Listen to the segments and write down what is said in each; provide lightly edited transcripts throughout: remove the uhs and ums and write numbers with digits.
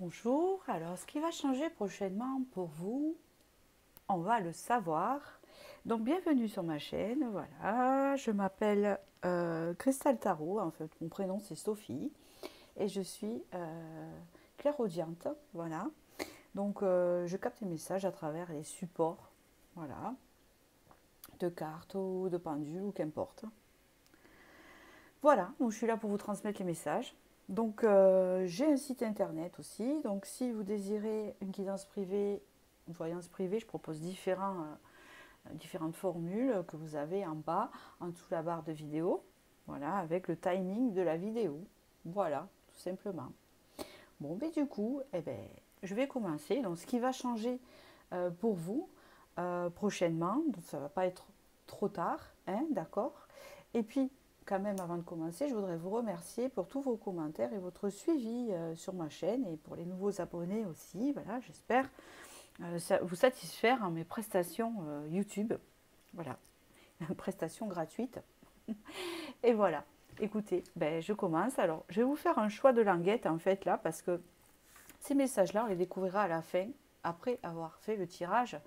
Bonjour, alors ce qui va changer prochainement pour vous, on va le savoir. Donc bienvenue sur ma chaîne, voilà, je m'appelle Cristal Tarot, en fait mon prénom c'est Sophie et je suis clairaudiente, voilà. Donc je capte les messages à travers les supports, voilà, de cartes ou de pendules ou qu'importe. Voilà, donc je suis là pour vous transmettre les messages. Donc j'ai un site internet aussi, donc si vous désirez une guidance privée, une voyance privée, je propose différentes formules que vous avez en bas, en dessous de la barre de vidéo, voilà, avec le timing de la vidéo. Voilà, tout simplement. Bon, mais du coup, eh ben, je vais commencer. Donc ce qui va changer pour vous prochainement, donc ça ne va pas être trop tard, hein, d'accord. Et puis, quand même, avant de commencer, je voudrais vous remercier pour tous vos commentaires et votre suivi sur ma chaîne et pour les nouveaux abonnés aussi. Voilà, j'espère vous satisfaire en mes prestations YouTube. Voilà, prestations gratuites. Et voilà, écoutez, ben, je commence. Alors, je vais vous faire un choix de languette en fait là, parce que ces messages-là, on les découvrira à la fin, après avoir fait le tirage.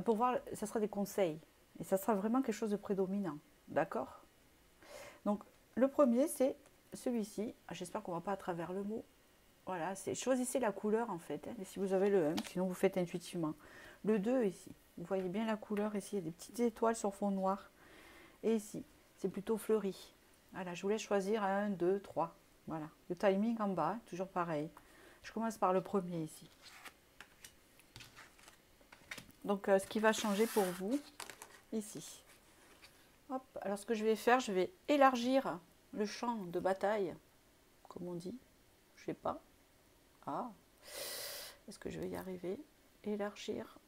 Pour voir, ça sera des conseils. Et ça sera vraiment quelque chose de prédominant. D'accord? Donc, le premier, c'est celui-ci. J'espère qu'on ne va pas à travers le mot. Voilà, c'est choisissez la couleur en fait. Hein, et si vous avez le 1, sinon vous faites intuitivement. Le 2 ici. Vous voyez bien la couleur ici. Il y a des petites étoiles sur fond noir. Et ici, c'est plutôt fleuri. Voilà, je vous laisse choisir 1, 2, 3. Voilà. Le timing en bas, toujours pareil. Je commence par le premier ici. Donc, ce qui va changer pour vous, ici. Hop, alors ce que je vais faire, je vais élargir le champ de bataille, comme on dit. Je sais pas. Ah, est-ce que je vais y arriver? Élargir.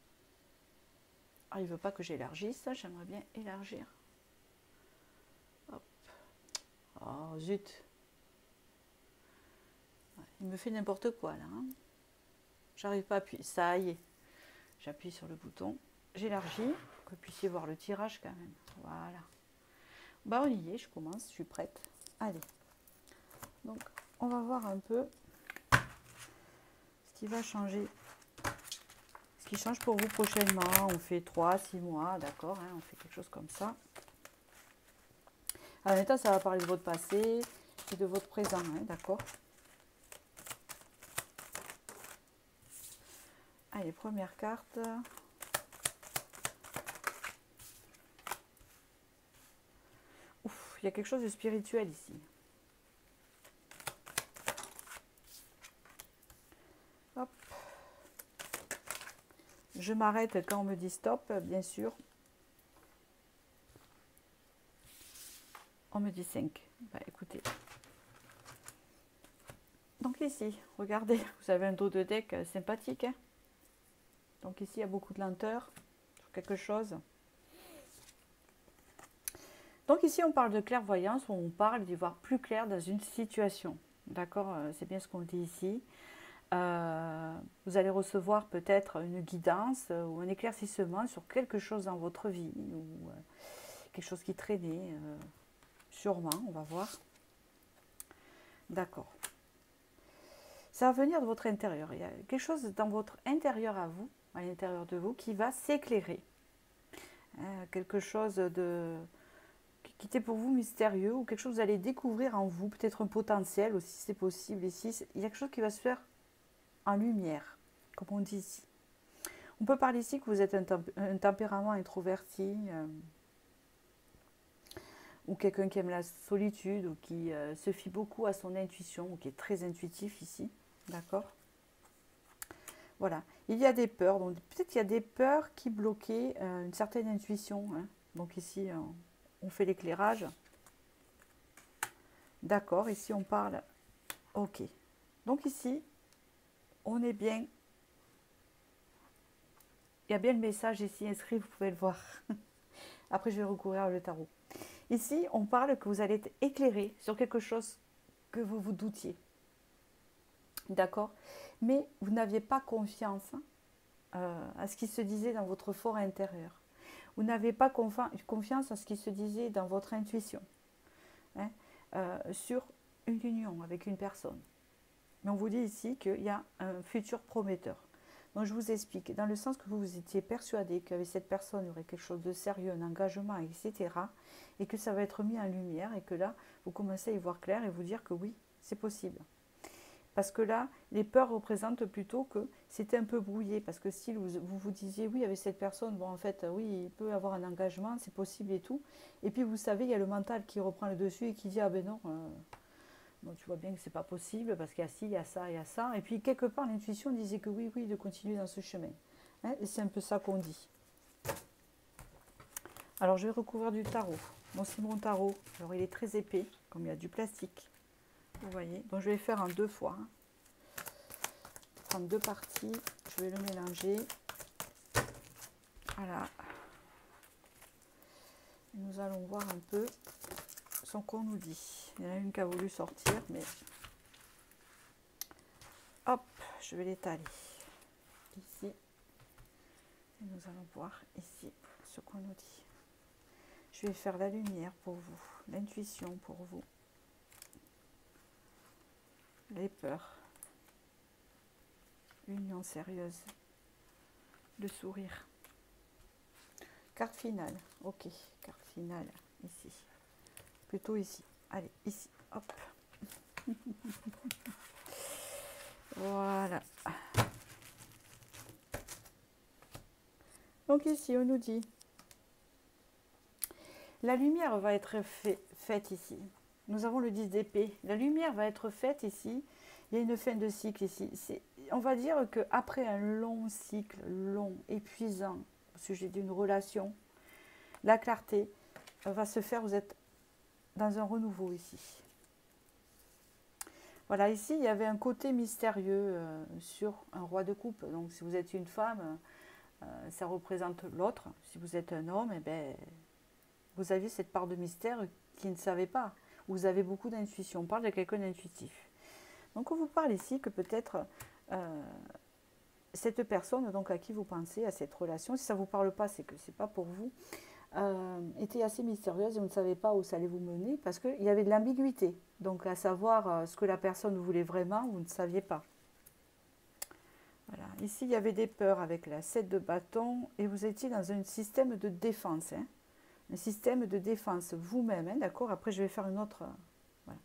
Ah, il veut pas que j'élargisse, j'aimerais bien élargir. Hop. Oh, zut. Il me fait n'importe quoi là. Hein. J'arrive pas à appuyer. Ça y est. J'appuie sur le bouton. J'élargis, que vous puissiez voir le tirage quand même. Voilà. Bah on y est, je commence, je suis prête. Allez. Donc, on va voir un peu ce qui va changer. Ce qui change pour vous prochainement. On fait 3, 6 mois, d'accord, hein, on fait quelque chose comme ça. En même temps, ça va parler de votre passé et de votre présent, hein, d'accord. Allez, première carte. Ouf, il y a quelque chose de spirituel ici. Hop. Je m'arrête quand on me dit stop, bien sûr. On me dit 5. Bah écoutez. Donc ici, regardez, vous avez un dos de deck sympathique. Hein. Donc ici, il y a beaucoup de lenteur sur quelque chose. Donc ici, on parle de clairvoyance, où on parle d'y voir plus clair dans une situation. D'accord, c'est bien ce qu'on dit ici. Vous allez recevoir peut-être une guidance ou un éclaircissement sur quelque chose dans votre vie ou quelque chose qui traînait, sûrement, on va voir. D'accord. Ça va venir de votre intérieur. Il y a quelque chose dans votre intérieur à vous, à l'intérieur de vous, qui va s'éclairer. Quelque chose de qui était pour vous mystérieux ou quelque chose que vous allez découvrir en vous, peut-être un potentiel aussi, c'est possible ici. Il y a quelque chose qui va se faire en lumière, comme on dit ici. On peut parler ici que vous êtes un tempérament introverti ou quelqu'un qui aime la solitude ou qui se fie beaucoup à son intuition ou qui est très intuitif ici. D'accord? Voilà. Il y a des peurs. Donc peut-être qu'il y a des peurs qui bloquaient une certaine intuition. Hein. Donc ici, on fait l'éclairage. D'accord. Ici, on parle. Ok. Donc ici, on est bien. Il y a bien le message ici inscrit, vous pouvez le voir. Après, je vais recourir le tarot. Ici, on parle que vous allez être éclairé sur quelque chose que vous vous doutiez. D'accord? Mais vous n'aviez pas confiance à ce qui se disait dans votre fort intérieur. Vous n'avez pas confiance à ce qui se disait dans votre intuition. Hein, sur une union avec une personne. Mais on vous dit ici qu'il y a un futur prometteur. Donc je vous explique, dans le sens que vous étiez persuadé qu'avec cette personne, il y aurait quelque chose de sérieux, un engagement, etc. Et que ça va être mis en lumière et que là, vous commencez à y voir clair et vous dire que oui, c'est possible. Parce que là, les peurs représentent plutôt que c'était un peu brouillé. Parce que si vous disiez, oui, avec cette personne, bon, en fait, oui, il peut avoir un engagement, c'est possible et tout. Et puis, vous savez, il y a le mental qui reprend le dessus et qui dit, ah ben non, bon, tu vois bien que c'est pas possible parce qu'il y a ci, il y a ça, il y a ça. Et puis, quelque part, l'intuition disait que oui, oui, de continuer dans ce chemin. Hein, et c'est un peu ça qu'on dit. Alors, je vais recouvrir du tarot. Bon, c'est mon tarot. Alors, il est très épais, comme il y a du plastique. Vous voyez, donc je vais faire en 2 fois. Hein. Prendre 2 parties, je vais le mélanger. Voilà. Et nous allons voir un peu ce qu'on nous dit. Il y en a une qui a voulu sortir, mais hop, je vais l'étaler ici. Et nous allons voir ici ce qu'on nous dit. Je vais faire la lumière pour vous, l'intuition pour vous, les peurs, l'union sérieuse, le sourire. Carte finale, ok, carte finale, ici. Plutôt ici, allez, ici, hop. Voilà. Donc ici, on nous dit, la lumière va être faite ici. Nous avons le 10 d'épée. La lumière va être faite ici. Il y a une fin de cycle ici. On va dire qu'après un long cycle, long, épuisant, au sujet d'une relation, la clarté va se faire. Vous êtes dans un renouveau ici. Voilà, ici, il y avait un côté mystérieux sur un roi de coupe. Donc, si vous êtes une femme, ça représente l'autre. Si vous êtes un homme, eh ben, vous aviez cette part de mystère qui ne savait pas. Vous avez beaucoup d'intuition. On parle de quelqu'un d'intuitif. Donc, on vous parle ici que peut-être cette personne donc, à qui vous pensez, à cette relation, si ça ne vous parle pas, c'est que ce n'est pas pour vous, était assez mystérieuse et vous ne savez pas où ça allait vous mener parce qu'il y avait de l'ambiguïté. Donc, à savoir ce que la personne voulait vraiment, vous ne saviez pas. Voilà. Ici, il y avait des peurs avec la 7 de bâton et vous étiez dans un système de défense. Hein. Un système de défense vous-même, hein, d'accord. Après, je vais faire une autre, voilà,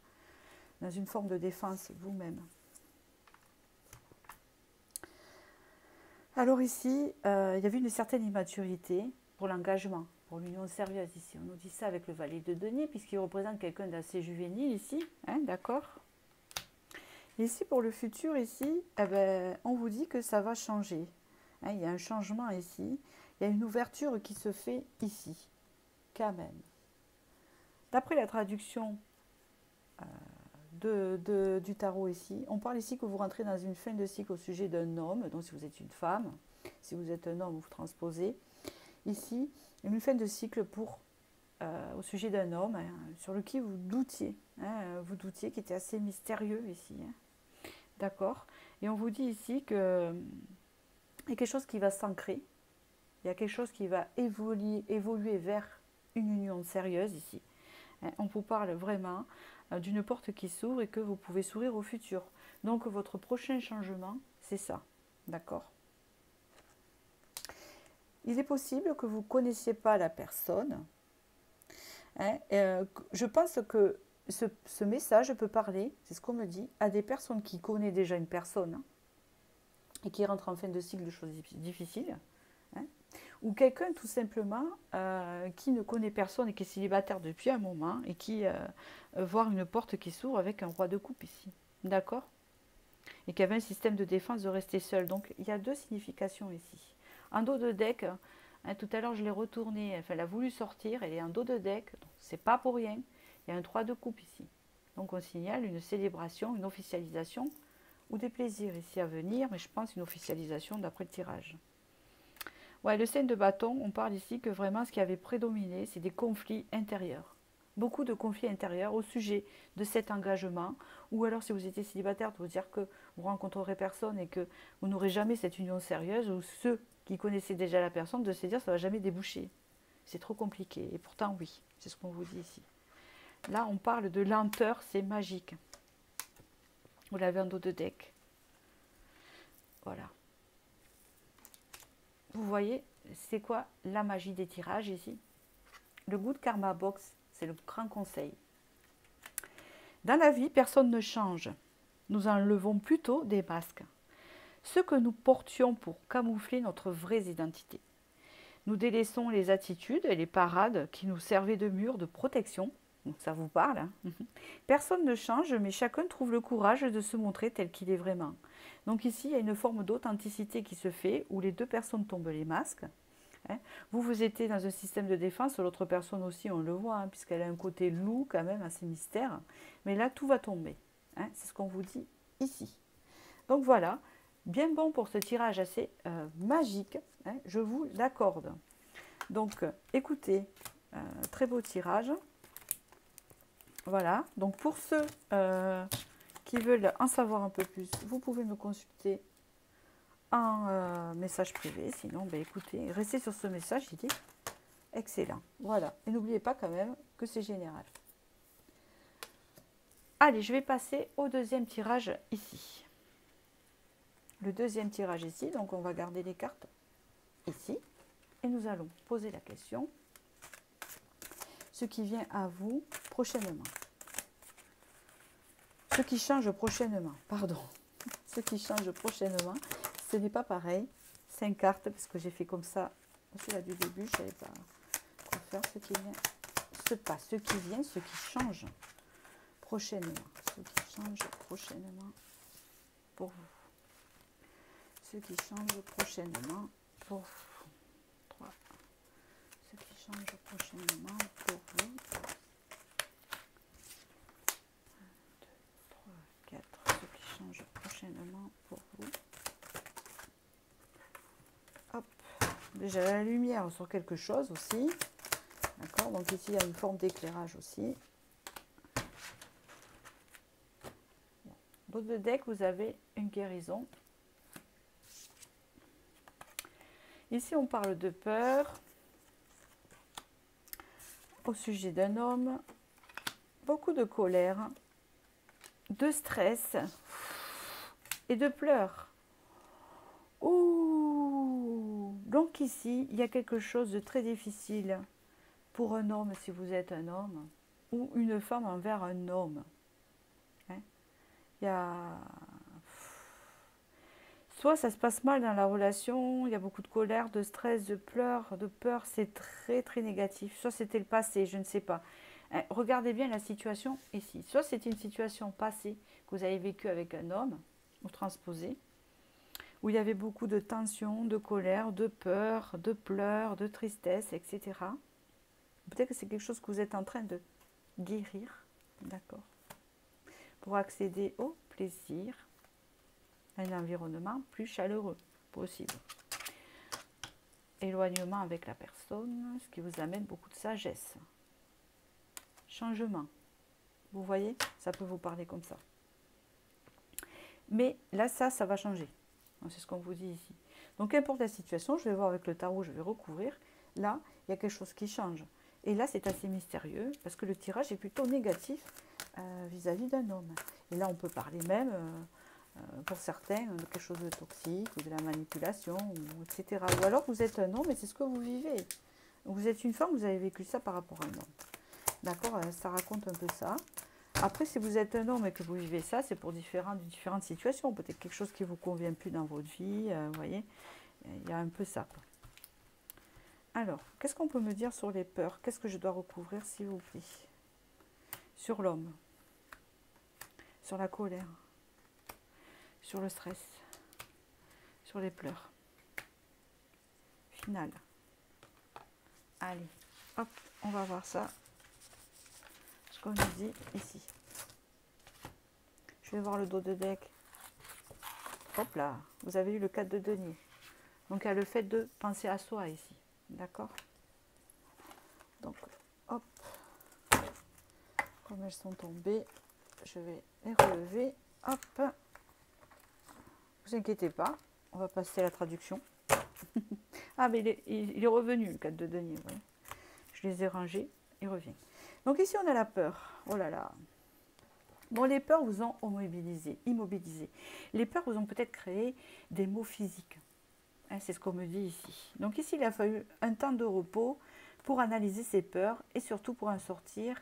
dans une forme de défense vous-même. Alors ici, il y avait une certaine immaturité pour l'engagement, pour l'union sérieuse ici. On nous dit ça avec le valet de denier, puisqu'il représente quelqu'un d'assez juvénile ici, hein, d'accord. Ici, pour le futur, ici, eh ben, on vous dit que ça va changer. Hein, il y a un changement ici, il y a une ouverture qui se fait ici. Quand même. D'après la traduction du tarot ici, on parle ici que vous rentrez dans une fin de cycle au sujet d'un homme, donc si vous êtes une femme, si vous êtes un homme, vous transposez. Ici, une fin de cycle au sujet d'un homme hein, sur lequel vous doutiez, qui était assez mystérieux ici. Hein. D'accord. Et on vous dit ici qu'il y a quelque chose qui va s'ancrer, il y a quelque chose qui va évoluer vers une union sérieuse ici. On vous parle vraiment d'une porte qui s'ouvre et que vous pouvez sourire au futur. Donc votre prochain changement, c'est ça. D'accord. Il est possible que vous ne connaissiez pas la personne. Hein, je pense que ce message peut parler, c'est ce qu'on me dit, à des personnes qui connaissent déjà une personne hein, et qui rentrent en fin de cycle de choses difficiles. Hein, ou quelqu'un tout simplement qui ne connaît personne et qui est célibataire depuis un moment et qui voit une porte qui s'ouvre avec un roi de coupe ici. D'accord. Et qui avait un système de défense de rester seul. Donc il y a 2 significations ici. En dos de deck, hein, tout à l'heure je l'ai retourné, enfin, elle a voulu sortir, elle est en dos de deck, donc c'est pas pour rien. Il y a un 3 de coupe ici. Donc on signale une célébration, une officialisation ou des plaisirs ici à venir, mais je pense une officialisation d'après le tirage. Ouais, le 5 de bâton, on parle ici que vraiment ce qui avait prédominé, c'est des conflits intérieurs. Beaucoup de conflits intérieurs au sujet de cet engagement, ou alors si vous étiez célibataire, de vous dire que vous ne rencontrerez personne et que vous n'aurez jamais cette union sérieuse, ou ceux qui connaissaient déjà la personne, de se dire ça ne va jamais déboucher. C'est trop compliqué, et pourtant oui, c'est ce qu'on vous dit ici. Là, on parle de lenteur, c'est magique. Vous l'avez en dos de deck. Voilà. Vous voyez, c'est quoi la magie des tirages ici? Le Good Karma Box, c'est le grand conseil. Dans la vie, personne ne change. Nous enlevons plutôt des masques. Ce que nous portions pour camoufler notre vraie identité. Nous délaissons les attitudes et les parades qui nous servaient de mur de protection. Donc ça vous parle, hein? Personne ne change, mais chacun trouve le courage de se montrer tel qu'il est vraiment. Donc ici, il y a une forme d'authenticité qui se fait, où les deux personnes tombent les masques. Hein. Vous étiez dans un système de défense, l'autre personne aussi, on le voit, hein, puisqu'elle a un côté loup quand même, assez mystère. Mais là, tout va tomber. Hein, c'est ce qu'on vous dit ici. Donc voilà, bien bon pour ce tirage assez magique, hein, je vous l'accorde. Donc écoutez, très beau tirage. Voilà, donc pour ceux qui veulent en savoir un peu plus, vous pouvez me consulter en message privé. Sinon, ben, écoutez, restez sur ce message, il est excellent. Voilà, et n'oubliez pas quand même que c'est général. Allez, je vais passer au deuxième tirage ici. Le deuxième tirage ici, donc on va garder les cartes ici. Et nous allons poser la question. Ce qui vient à vous prochainement. Ce qui change prochainement, pardon. Ce qui change prochainement, ce n'est pas pareil. 5 cartes, parce que j'ai fait comme ça. C'est là du début, je ne savais pas quoi faire. Ce qui vient, ce qui vient, ce qui change prochainement. Ce qui change prochainement pour vous. Ce qui change prochainement pour vous. 3. Ce qui change prochainement pour vous. 4, ce qui change prochainement pour vous. Hop, déjà la lumière sur quelque chose aussi. D'accord, donc ici il y a une forme d'éclairage aussi. Dans le deck, vous avez une guérison. Ici, on parle de peur au sujet d'un homme, beaucoup de colère, de stress et de pleurs. Ouh! Donc ici, il y a quelque chose de très difficile pour un homme, si vous êtes un homme, ou une femme envers un homme. Hein? Il y a... Soit ça se passe mal dans la relation, il y a beaucoup de colère, de stress, de pleurs, de peur, c'est très très négatif. Soit c'était le passé, je ne sais pas. Regardez bien la situation ici. Soit c'est une situation passée que vous avez vécue avec un homme, ou transposée, où il y avait beaucoup de tension, de colère, de peur, de pleurs, de tristesse, etc. Peut-être que c'est quelque chose que vous êtes en train de guérir, d'accord, pour accéder au plaisir, un environnement plus chaleureux possible. Éloignement avec la personne, ce qui vous amène beaucoup de sagesse. Changement. Vous voyez, ça peut vous parler comme ça. Mais là, ça va changer. C'est ce qu'on vous dit ici. Donc, qu'importe la situation, je vais voir avec le tarot, je vais recouvrir. Là, il y a quelque chose qui change. Et là, c'est assez mystérieux, parce que le tirage est plutôt négatif vis-à-vis d'un homme. Et là, on peut parler même... pour certains, de quelque chose de toxique ou de la manipulation, etc. Ou alors vous êtes un homme et c'est ce que vous vivez. Vous êtes une femme, vous avez vécu ça par rapport à un homme. D'accord, ça raconte un peu ça. Après, si vous êtes un homme et que vous vivez ça, c'est pour différentes situations. Peut-être quelque chose qui ne vous convient plus dans votre vie, vous voyez. Il y a un peu ça. Alors, qu'est-ce qu'on peut me dire sur les peurs? Qu'est-ce que je dois recouvrir, s'il vous plaît? Sur l'homme. Sur la colère. Sur le stress, sur les pleurs. Final. Allez, hop, on va voir ça. Ce qu'on nous dit ici. Je vais voir le dos de deck. Hop là, vous avez eu le 4 de denier. Donc il y a le fait de penser à soi ici. D'accord? Donc, hop. Comme elles sont tombées, je vais les relever. Hop. Ne vous inquiétez pas, on va passer à la traduction. Ah, mais il est revenu, le 4 de denier. Ouais. Je les ai rangés, il revient. Donc ici, on a la peur. Oh là là. Bon, les peurs vous ont immobilisé. Les peurs vous ont peut-être créé des maux physiques. Hein, c'est ce qu'on me dit ici. Donc ici, il a fallu un temps de repos pour analyser ces peurs et surtout pour en sortir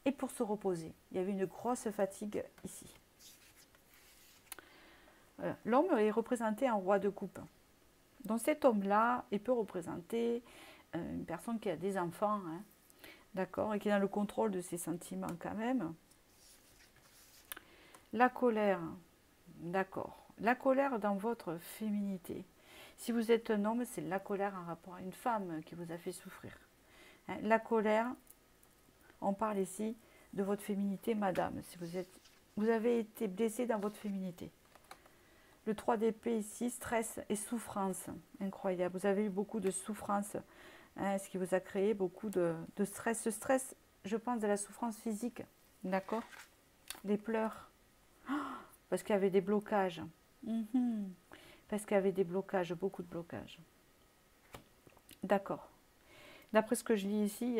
et pour se reposer. Il y avait une grosse fatigue ici. Voilà. L'homme est représenté en roi de coupe. Donc cet homme-là, il peut représenter une personne qui a des enfants, hein, d'accord, et qui est dans le contrôle de ses sentiments quand même. La colère, d'accord. La colère dans votre féminité. Si vous êtes un homme, c'est la colère en rapport à une femme qui vous a fait souffrir. Hein, la colère, on parle ici de votre féminité, madame. Si vous avez été blessé dans votre féminité. Le 3 d'épée ici, stress et souffrance. Incroyable. Vous avez eu beaucoup de souffrance, hein, ce qui vous a créé beaucoup de stress. Ce stress, je pense, de la souffrance physique. D'accord? Les pleurs. Oh, parce qu'il y avait des blocages. Parce qu'il y avait des blocages, beaucoup de blocages. D'accord. D'après ce que je lis ici,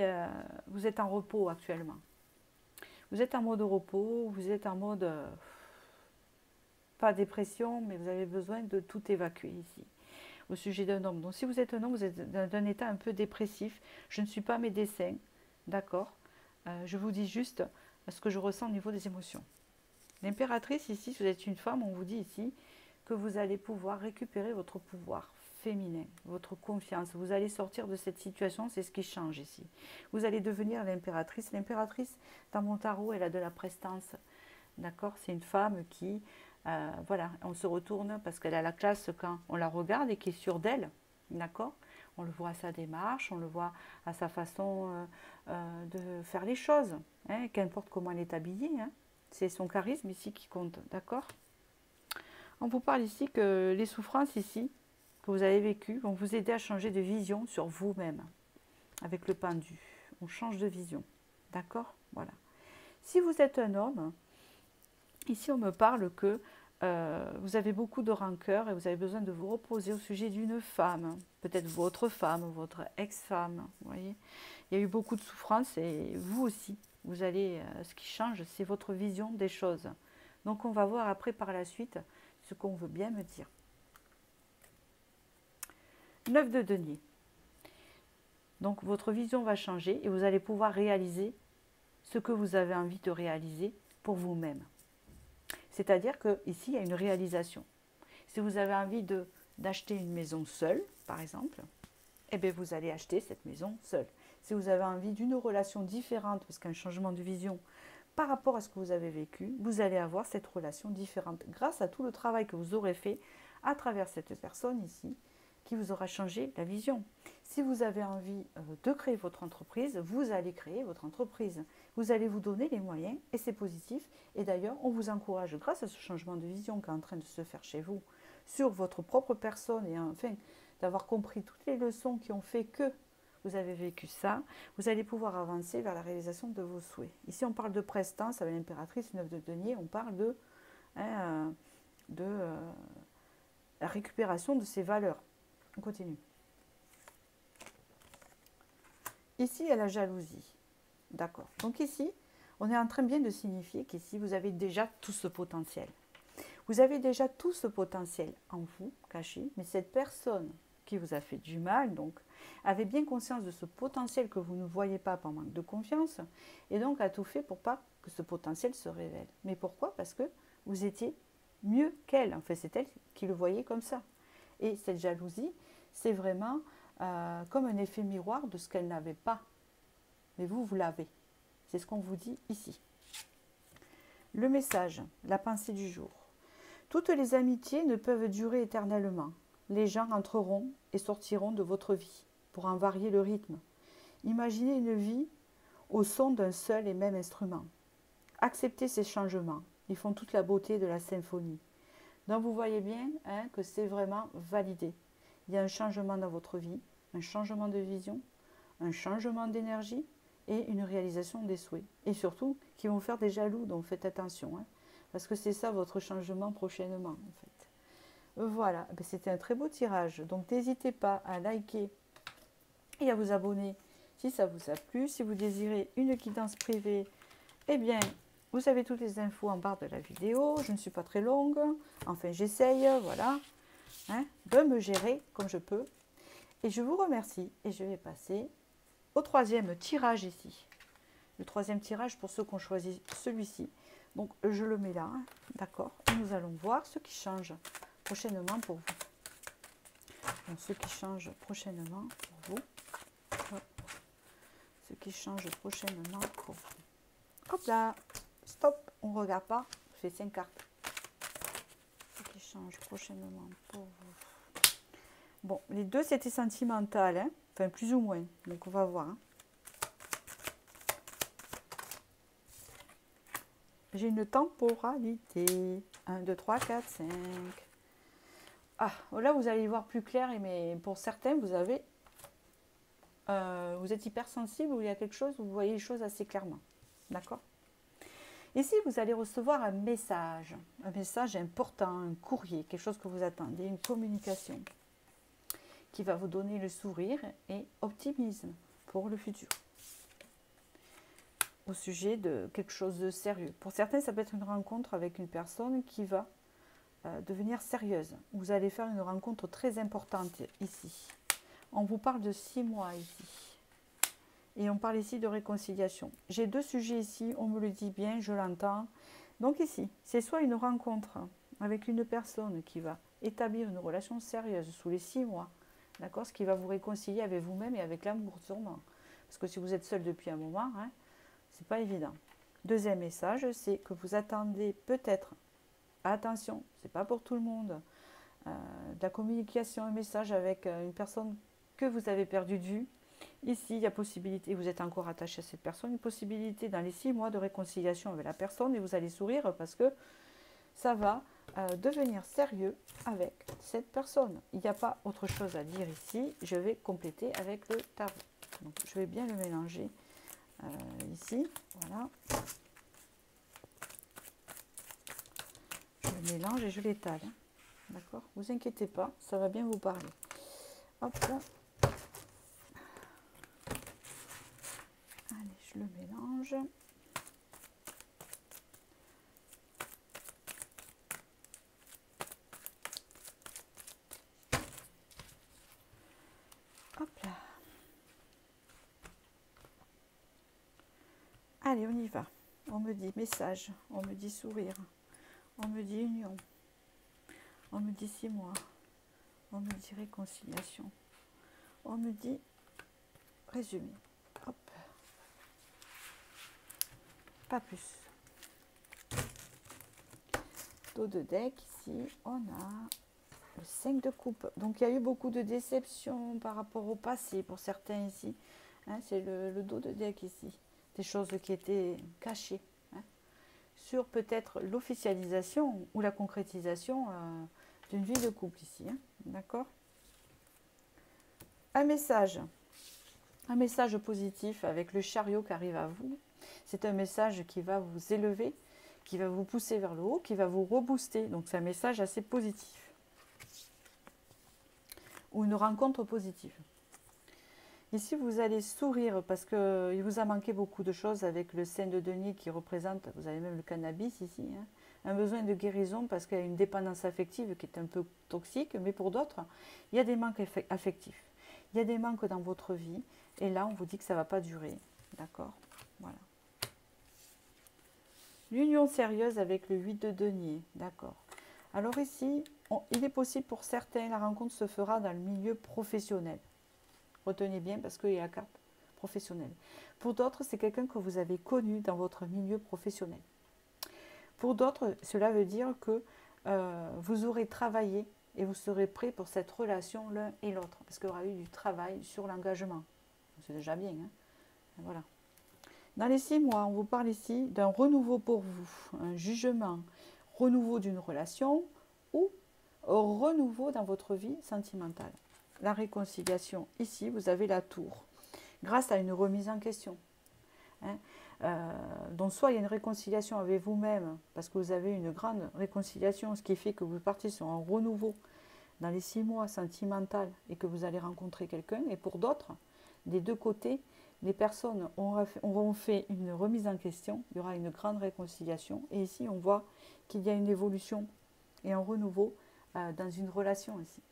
vous êtes en repos actuellement. Vous êtes en mode repos, vous êtes en mode... pas dépression, mais vous avez besoin de tout évacuer ici, au sujet d'un homme. Donc si vous êtes un homme, vous êtes dans un état un peu dépressif. Je ne suis pas médecin, d'accord, je vous dis juste ce que je ressens au niveau des émotions. L'impératrice ici, si vous êtes une femme, on vous dit ici que vous allez pouvoir récupérer votre pouvoir féminin, votre confiance. Vous allez sortir de cette situation, c'est ce qui change ici. Vous allez devenir l'impératrice. L'impératrice, dans mon tarot, elle a de la prestance, d'accord. C'est une femme qui... voilà, on se retourne parce qu'elle a la classe quand on la regarde et qui est sûre d'elle, d'accord. On le voit à sa démarche, on le voit à sa façon de faire les choses, hein, qu'importe comment elle est habillée, hein. C'est son charisme ici qui compte, d'accord. On vous parle ici que les souffrances ici que vous avez vécues vont vous aider à changer de vision sur vous-même. Avec le pendu, on change de vision, d'accord, voilà. Si vous êtes un homme, ici on me parle que vous avez beaucoup de rancœur et vous avez besoin de vous reposer au sujet d'une femme, peut-être votre femme, votre ex-femme, vous voyez. Il y a eu beaucoup de souffrance et vous aussi, vous allez, ce qui change, c'est votre vision des choses. Donc on va voir après par la suite ce qu'on veut bien me dire. 9 de denier. Donc votre vision va changer et vous allez pouvoir réaliser ce que vous avez envie de réaliser pour vous-même. C'est-à-dire qu'ici, il y a une réalisation. Si vous avez envie d'acheter une maison seule, par exemple, eh bien, vous allez acheter cette maison seule. Si vous avez envie d'une relation différente, parce qu'un changement de vision par rapport à ce que vous avez vécu, vous allez avoir cette relation différente grâce à tout le travail que vous aurez fait à travers cette personne ici, qui vous aura changé la vision. Si vous avez envie de créer votre entreprise, vous allez créer votre entreprise. Vous allez vous donner les moyens et c'est positif. Et d'ailleurs, on vous encourage, grâce à ce changement de vision qui est en train de se faire chez vous, sur votre propre personne et enfin d'avoir compris toutes les leçons qui ont fait que vous avez vécu ça, vous allez pouvoir avancer vers la réalisation de vos souhaits. Ici, on parle de prestance avec l'impératrice 9 de denier, on parle de la récupération de ses valeurs. On continue. Ici, il y a la jalousie. D'accord. Donc ici, on est en train bien de signifier qu'ici, vous avez déjà tout ce potentiel. Vous avez déjà tout ce potentiel en vous, caché, mais cette personne qui vous a fait du mal, donc, avait bien conscience de ce potentiel que vous ne voyez pas par manque de confiance, et donc a tout fait pour pas que ce potentiel se révèle. Mais pourquoi? Parce que vous étiez mieux qu'elle. En fait, c'est elle qui le voyait comme ça. Et cette jalousie, c'est vraiment comme un effet miroir de ce qu'elle n'avait pas. Mais vous, vous l'avez. C'est ce qu'on vous dit ici. Le message, la pensée du jour. Toutes les amitiés ne peuvent durer éternellement. Les gens entreront et sortiront de votre vie pour en varier le rythme. Imaginez une vie au son d'un seul et même instrument. Acceptez ces changements. Ils font toute la beauté de la symphonie. Donc vous voyez bien que c'est vraiment validé. Il y a un changement dans votre vie, un changement de vision, un changement d'énergie et une réalisation des souhaits. Et surtout, qui vont faire des jaloux, donc faites attention. Parce que c'est ça votre changement prochainement, en fait. Voilà, c'était un très beau tirage. Donc n'hésitez pas à liker et à vous abonner si ça vous a plu. Si vous désirez une guidance privée, eh bien, Vous avez toutes les infos en barre de la vidéo. Je ne suis pas très longue. Enfin, j'essaye, voilà, hein, de me gérer comme je peux. Et je vous remercie. Et je vais passer au troisième tirage ici. Le troisième tirage pour ceux qui ont choisi celui-ci. Donc, je le mets là, hein, d'accord. Nous allons voir ce qui change prochainement pour vous. Donc, ce qui change prochainement pour vous. Hop. Ce qui change prochainement pour vous. Hop là. Stop, on ne regarde pas. Je fais 5 cartes. Ce qui change prochainement pour vous. Bon, les deux, c'était sentimental, hein. Enfin, plus ou moins. Donc, on va voir. Hein. J'ai une temporalité. 1, 2, 3, 4, 5. Ah, là, vous allez y voir plus clair. Mais pour certains, vous avez... vous êtes hypersensible ou il y a quelque chose où vous voyez les choses assez clairement. D'accord? Ici, vous allez recevoir un message important, un courrier, quelque chose que vous attendez, une communication qui va vous donner le sourire et optimisme pour le futur. Au sujet de quelque chose de sérieux. Pour certains, ça peut être une rencontre avec une personne qui va devenir sérieuse. Vous allez faire une rencontre très importante ici. On vous parle de 6 mois ici. Et on parle ici de réconciliation. J'ai 2 sujets ici, on me le dit bien, je l'entends. Donc ici, c'est soit une rencontre avec une personne qui va établir une relation sérieuse sous les 6 mois, d'accord, ce qui va vous réconcilier avec vous-même et avec l'amour sûrement. Parce que si vous êtes seul depuis un moment, hein, c'est pas évident. Deuxième message, c'est que vous attendez peut-être, attention, c'est pas pour tout le monde, de la communication, un message avec une personne que vous avez perdu de vue. Ici, il y a possibilité, vous êtes encore attaché à cette personne, une possibilité dans les 6 mois de réconciliation avec la personne et vous allez sourire parce que ça va devenir sérieux avec cette personne. Il n'y a pas autre chose à dire ici. Je vais compléter avec le tarot. Donc, je vais bien le mélanger ici. Voilà. Je le mélange et je l'étale. Hein. D'accord? Vous inquiétez pas, ça va bien vous parler. Hop là. Allez, je le mélange. Hop là. Allez, on y va. On me dit message, on me dit sourire, on me dit union, on me dit 6 mois, on me dit réconciliation, on me dit résumé. Hop. Pas plus. Dos de deck, ici, on a le 5 de coupe. Donc, il y a eu beaucoup de déceptions par rapport au passé pour certains ici. Hein, c'est le dos de deck ici. Des choses qui étaient cachées. Hein, sur peut-être l'officialisation ou la concrétisation d'une vie de couple ici. Hein, d'accord? Un message positif avec le chariot qui arrive à vous. C'est un message qui va vous élever, qui va vous pousser vers le haut, qui va vous rebooster. Donc c'est un message assez positif. Ou une rencontre positive. Ici, vous allez sourire parce qu'il vous a manqué beaucoup de choses avec le sein de denier qui représente, vous avez même le cannabis ici, hein, un besoin de guérison parce qu'il y a une dépendance affective qui est un peu toxique, mais pour d'autres, il y a des manques affectifs. Il y a des manques dans votre vie et là, on vous dit que ça ne va pas durer. D'accord? Voilà. L'union sérieuse avec le 8 de denier. D'accord. Alors ici, il est possible pour certains, la rencontre se fera dans le milieu professionnel. Retenez bien parce qu'il y a la carte professionnelle. Pour d'autres, c'est quelqu'un que vous avez connu dans votre milieu professionnel. Pour d'autres, cela veut dire que vous aurez travaillé et vous serez prêt pour cette relation l'un et l'autre. Parce qu'il y aura eu du travail sur l'engagement. C'est déjà bien. Hein, voilà. Dans les 6 mois, on vous parle ici d'un renouveau pour vous, un jugement, renouveau d'une relation ou renouveau dans votre vie sentimentale. La réconciliation, ici, vous avez la tour, grâce à une remise en question. Hein, donc, soit il y a une réconciliation avec vous-même, parce que vous avez une grande réconciliation, ce qui fait que vous partez sur un renouveau dans les 6 mois sentimental et que vous allez rencontrer quelqu'un. Et pour d'autres, des deux côtés, les personnes auront fait une remise en question, il y aura une grande réconciliation. Et ici, on voit qu'il y a une évolution et un renouveau dans une relation ici.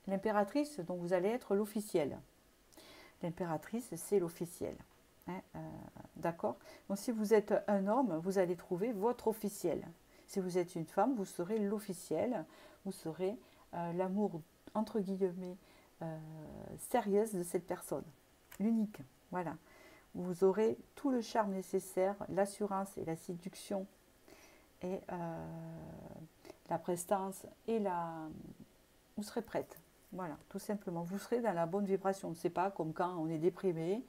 L'impératrice, donc vous allez être l'officiel. L'impératrice, c'est l'officiel. Hein, d'accord. Donc si vous êtes un homme, vous allez trouver votre officiel. Si vous êtes une femme, vous serez l'officiel. Vous serez l'amour, entre guillemets, sérieuse de cette personne. L'unique. Voilà. Vous aurez tout le charme nécessaire, l'assurance et la séduction et la prestance et la... Vous serez prête. Voilà, tout simplement. Vous serez dans la bonne vibration. C'est pas comme quand on est déprimé,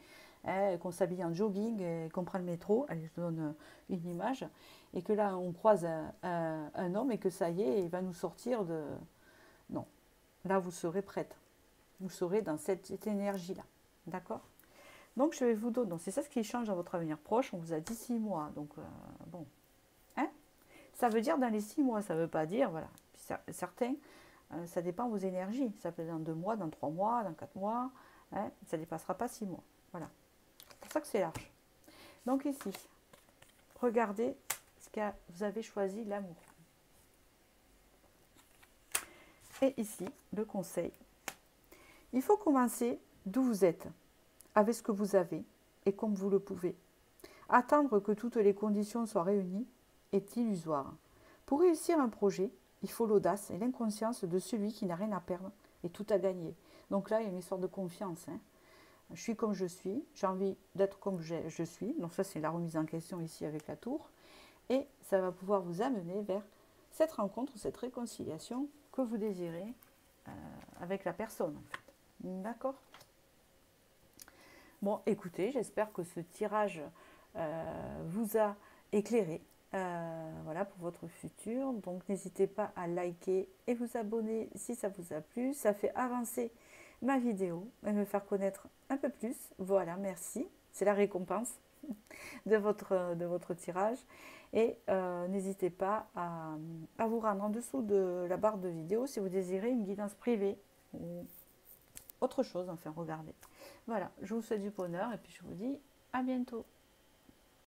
hein, qu'on s'habille en jogging et qu'on prend le métro. Allez, je donne une image. Et que là, on croise un homme et que ça y est, il va nous sortir de... Non. Là, vous serez prête. Vous serez dans cette énergie-là. D'accord? Donc, je vais vous donner... Donc, c'est ça ce qui change dans votre avenir proche. On vous a dit 6 mois. Donc, bon. Hein? Ça veut dire dans les 6 mois. Ça ne veut pas dire... Voilà. Certains... ça dépend de vos énergies. Ça peut être dans 2 mois, dans 3 mois, dans 4 mois. Hein, ça ne dépassera pas 6 mois. Voilà. C'est pour ça que c'est large. Donc ici, regardez ce que vous avez choisi, l'amour. Et ici, le conseil. Il faut commencer d'où vous êtes, avec ce que vous avez et comme vous le pouvez. Attendre que toutes les conditions soient réunies est illusoire. Pour réussir un projet, il faut l'audace et l'inconscience de celui qui n'a rien à perdre et tout à gagner. Donc là, il y a une histoire de confiance. Hein. Je suis comme je suis, j'ai envie d'être comme je suis. Donc ça, c'est la remise en question ici avec la tour. Et ça va pouvoir vous amener vers cette rencontre, cette réconciliation que vous désirez avec la personne. En fait. D'accord? Bon, écoutez, j'espère que ce tirage vous a éclairé. Voilà pour votre futur. Donc n'hésitez pas à liker et vous abonner si ça vous a plu. Ça fait avancer ma vidéo et me faire connaître un peu plus. Voilà, merci. C'est la récompense de votre tirage. Et n'hésitez pas à vous rendre en dessous de la barre de vidéo si vous désirez une guidance privée ou autre chose. Enfin, regardez. Voilà, je vous souhaite du bonheur et puis je vous dis à bientôt.